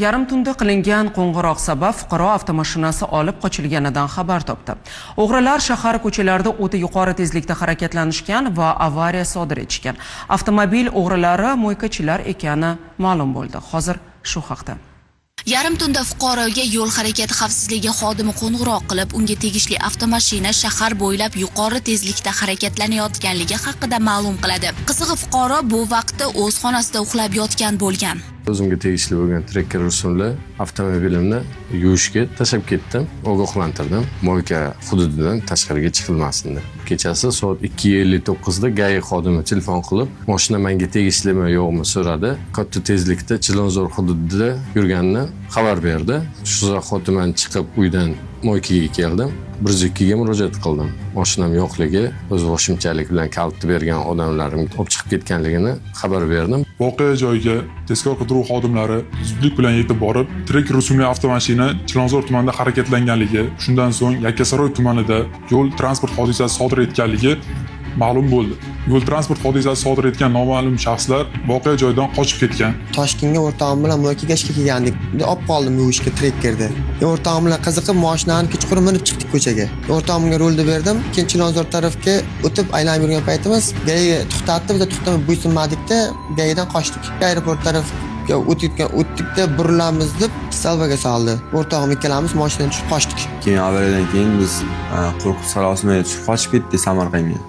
Yarim tunda qilingan qo'ng'iroq sabab fuqaro avtomashinasi olib qochilganidan xabar topdi. O'g'rilar shahar ko'chalarida o'ta yuqori tezlikda harakatlanishgan va avariya sodir etishgan. Avtomobil o'g'rilari mo'ykachilar ekani ma'lum bo'ldi. Hozir shu haqda. Yarim tunda fuqaroga yo'l harakati xavfsizligi xodimi qo'ng'iroq qilib, unga tegishli avtomashina shahar bo'ylab yuqori tezlikda harakatlanayotganligi haqida ma'lum qiladi. Qizig'i, fuqaro bu vaqtda o'z xonasida uxlab yotgan bo'lgan. O'zimga tegishli bo'lgan Tracker rusumli avtomobilimni yuvishga tashlab ketdim, ogohlantirdim. Mo'yka hududidan tashqariga chiqilmasin deb. Kechasi soat 2:59 da GAI xodimi telefon qilib, mashina menga tegishlimi yo'qmi so'radi. Katta tezlikda Chilonzor hududida yurganini xabar berdi. Shu zahoti men chiqib uydan mo'ykaga keldim. 102 ga murojaat qildim. Mashinam yo'qligi, o'z boshimchalik bilan kalitni bergan odamlarim olib chiqib ketganligini xabar berdim. Voqea joyiga tezkor qidiruv xodimlari zudlik bilan yetib borib, Tracker rusumli avtomashina Chilonzor tumanida harakatlanganligi, shundan so'ng Yakkasaroy tumanida yo'l transport hodisasi sodir etganligi ma'lum bo'ldi. Yo'l transport hodisasi sodir etgan noma'lum shaxslar voqea joyidan qochib ketgan. Toshkentga o'rtog'im bilan mo'ykaga ishga kelgandik. Olib qoldim yuvishga Trackerda. O'rtog'im bilan qiziqib mashinani kechqurun minib chiqdik ko'chaga. O'rtog'imga rulni berdim. Keyin Chilonzor tarafga o'tib aylanib yurgan paytimiz GAIga to'xtatdi, biz to'xtamay bo'ysunmadikda GAIdan qochdik. Aeroport tarafga o'tdikda burilamiz deb salvaga soldi. O'rtog'im ikkalamiz mashinadan tushib qochdik. Keyin avariyadan keyin biz qo'rquv sarosimaga tushib qochib ketdik Samarqandga.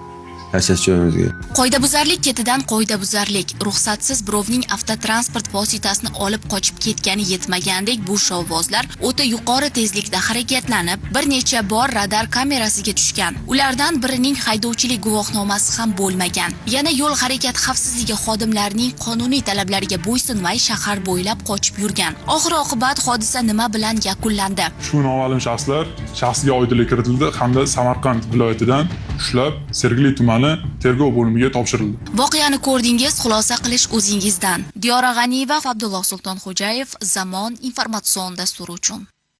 Yashash joyimizga. Qoidabuzarlik ketidan qoidabuzarlik. Ruxsatsiz birovning avtotransport vositasini olib qochib ketgani yetmagandek bu shovvozlar o'ta yuqori tezlikda harakatlanib, bir necha bor radar kamerasiga tushgan. Ulardan birining haydovchilik guvohnomasi ham bo'lmagan. Yana yo'l harakati xavfsizligi xodimlarining qonuniy talablariga bo'ysunmay shahar bo'ylab qochib yurgan. Oxir-oqibat hodisa nima bilan yakunlandi? Shu noma'lum shaxslar shaxsga oydinlik kiritildi hamda Samarqand viloyatidan ushlab Sergeli tumani tergov bo'limiga topshirildi. Voqeani ko'rdingiz, xulosa qilish o'zingizdan. Diyora G'aniyeva, Abdulloh Sultonxo'jayev, Zamon informatsion dasturi uchun.